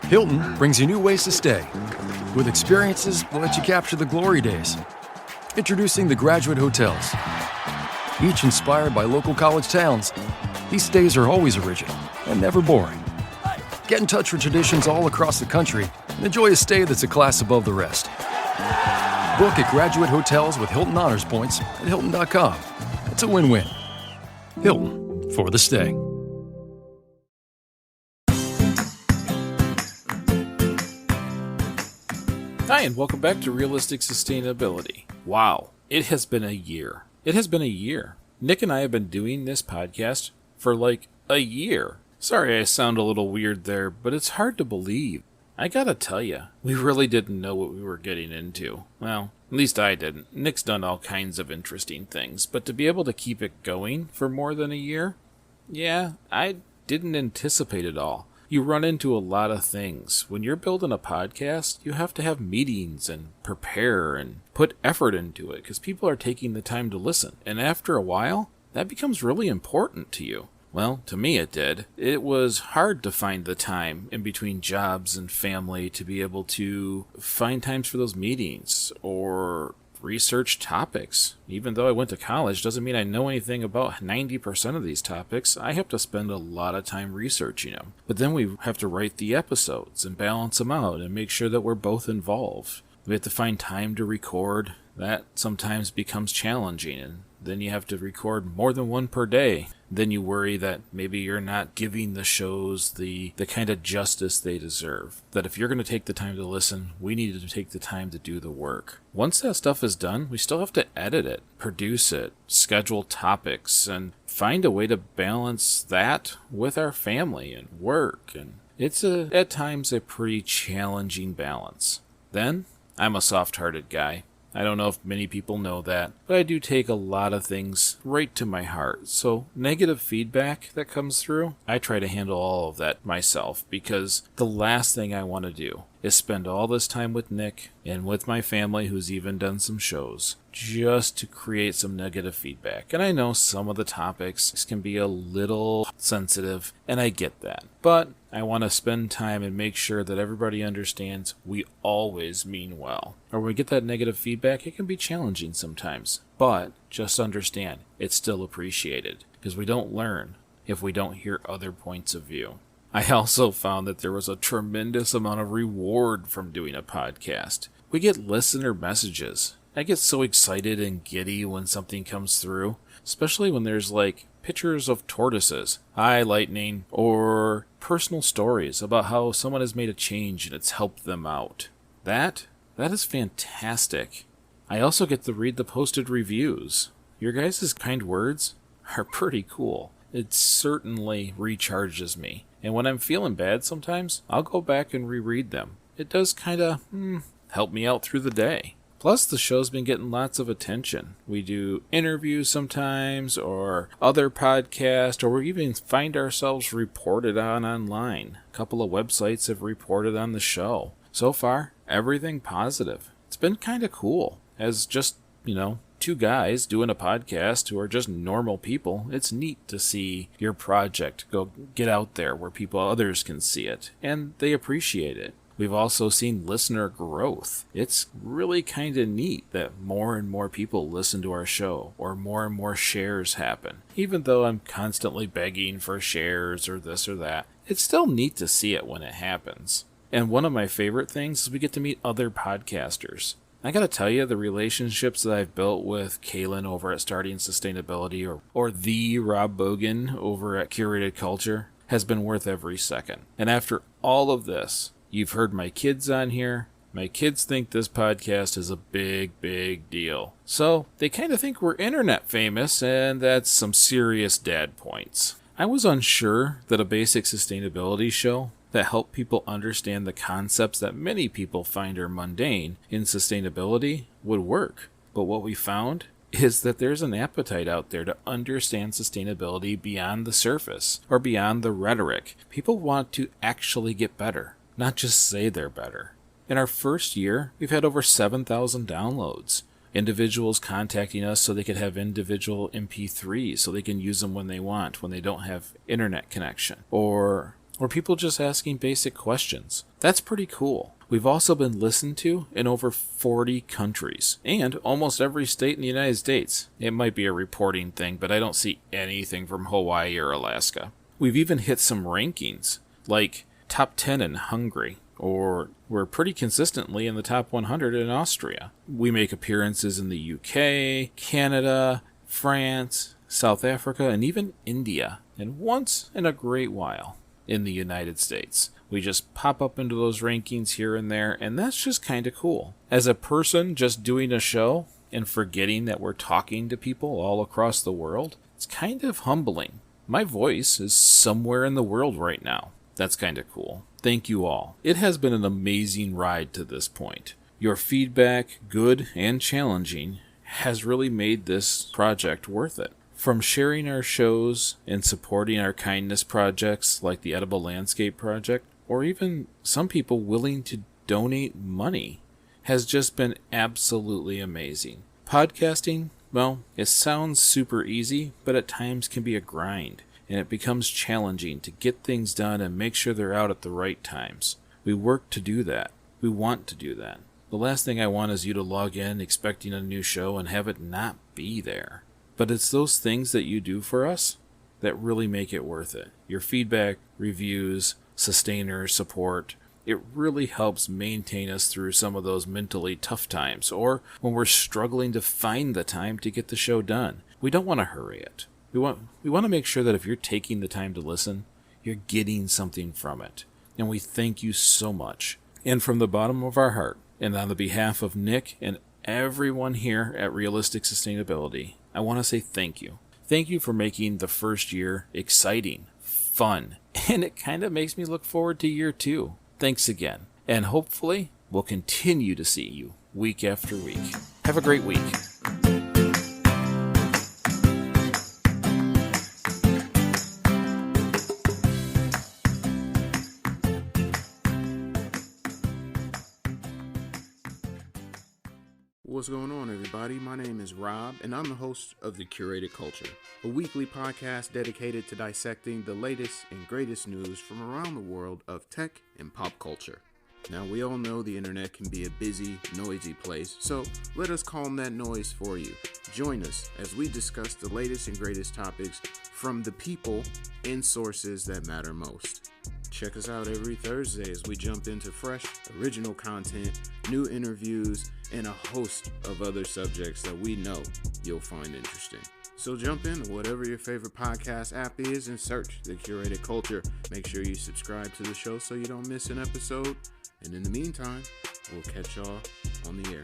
Hilton brings you new ways to stay. With experiences, we'll let you capture the glory days. Introducing the Graduate Hotels. Each inspired by local college towns, these stays are always original and never boring. Get in touch with traditions all across the country and enjoy a stay that's a class above the rest. Book at Graduate Hotels with Hilton Honors Points at Hilton.com. It's a win-win. Hilton, for the stay. Hi, and welcome back to Realistic Sustainability. Wow, it has been a year. Nick and I have been doing this podcast for like a year. Sorry I sound a little weird there, but it's hard to believe. I gotta tell you, we really didn't know what we were getting into. Well, at least I didn't. Nick's done all kinds of interesting things, but to be able to keep it going for more than a year? Yeah, I didn't anticipate it all. You run into a lot of things. When you're building a podcast, you have to have meetings and prepare and put effort into it because people are taking the time to listen. And after a while, that becomes really important to you. Well, to me it did. It was hard to find the time in between jobs and family to be able to find times for those meetings or research topics. Even though I went to college doesn't mean I know anything about 90% of these topics. I have to spend a lot of time researching them. But then we have to write the episodes and balance them out and make sure that we're both involved. We have to find time to record. That sometimes becomes challenging, and then you have to record more than one per day. Then you worry that maybe you're not giving the shows the kind of justice they deserve. That if you're going to take the time to listen, we need to take the time to do the work. Once that stuff is done, we still have to edit it, produce it, schedule topics, and find a way to balance that with our family and work. And it's at times a pretty challenging balance. Then, I'm a soft-hearted guy. I don't know if many people know that, but I do take a lot of things right to my heart. So negative feedback that comes through, I try to handle all of that myself because the last thing I want to do is spend all this time with Nick and with my family who's even done some shows just to create some negative feedback. And I know some of the topics can be a little sensitive, and I get that. But I want to spend time and make sure that everybody understands we always mean well. Or when we get that negative feedback, it can be challenging sometimes. But just understand, it's still appreciated because we don't learn if we don't hear other points of view. I also found that there was a tremendous amount of reward from doing a podcast. We get listener messages. I get so excited and giddy when something comes through, especially when there's like pictures of tortoises, highlighting, or personal stories about how someone has made a change and it's helped them out. That is fantastic. I also get to read the posted reviews. Your guys' kind words are pretty cool. It certainly recharges me. And when I'm feeling bad sometimes, I'll go back and reread them. It does kind of help me out through the day. Plus, the show's been getting lots of attention. We do interviews sometimes, or other podcasts, or we even find ourselves reported on online. A couple of websites have reported on the show. So far, everything positive. It's been kind of cool. As just, two guys doing a podcast who are just normal people, it's neat to see your project get out there where others can see it, and they appreciate it. We've also seen listener growth. It's really kind of neat that more and more people listen to our show, or more and more shares happen. Even though I'm constantly begging for shares or this or that, it's still neat to see it when it happens. And one of my favorite things is we get to meet other podcasters. I gotta tell you, the relationships that I've built with Kaylin over at Starting Sustainability or the Rob Bogan over at Curated Culture has been worth every second. And after all of this, you've heard my kids on here. My kids think this podcast is a big, big deal. So they kind of think we're internet famous, and that's some serious dad points. I was unsure that a basic sustainability show that helped people understand the concepts that many people find are mundane in sustainability would work. But what we found is that there's an appetite out there to understand sustainability beyond the surface or beyond the rhetoric. People want to actually get better, not just say they're better. In our first year, we've had over 7,000 downloads. Individuals contacting us so they could have individual MP3s so they can use them when they want, when they don't have internet connection. Or or people just asking basic questions. That's pretty cool. We've also been listened to in over 40 countries and almost every state in the United States. It might be a reporting thing, but I don't see anything from Hawaii or Alaska. We've even hit some rankings, like top 10 in Hungary, or we're pretty consistently in the top 100 in Austria. We make appearances in the UK, Canada, France, South Africa, and even India, and once in a great while in the United States. We just pop up into those rankings here and there, and that's just kind of cool. As a person just doing a show and forgetting that we're talking to people all across the world, it's kind of humbling. My voice is somewhere in the world right now. That's kind of cool. Thank you all. It has been an amazing ride to this point. Your feedback, good and challenging, has really made this project worth it. From sharing our shows and supporting our kindness projects like the Edible Landscape Project, or even some people willing to donate money, has just been absolutely amazing. Podcasting, well, it sounds super easy, but at times can be a grind, and it becomes challenging to get things done and make sure they're out at the right times. We work to do that. We want to do that. The last thing I want is you to log in expecting a new show and have it not be there. But it's those things that you do for us that really make it worth it. Your feedback, reviews, sustainers, support, it really helps maintain us through some of those mentally tough times, or when we're struggling to find the time to get the show done. We don't want to hurry it. We want to make sure that if you're taking the time to listen, you're getting something from it. And we thank you so much. And from the bottom of our heart, and on the behalf of Nick and everyone here at Realistic Sustainability, I want to say thank you. Thank you for making the first year exciting, fun, and it kind of makes me look forward to year 2. Thanks again. And hopefully, we'll continue to see you week after week. Have a great week. What's going on, everybody? My name is Rob, and I'm the host of The Curated Culture, a weekly podcast dedicated to dissecting the latest and greatest news from around the world of tech and pop culture. Now, we all know the internet can be a busy, noisy place, so let us calm that noise for you. Join us as we discuss the latest and greatest topics from the people and sources that matter most. Check us out every Thursday as we jump into fresh, original content, new interviews, and a host of other subjects that we know you'll find interesting. So jump into whatever your favorite podcast app is and search The Curated Culture. Make sure you subscribe to the show so you don't miss an episode. And in the meantime, we'll catch y'all on the air.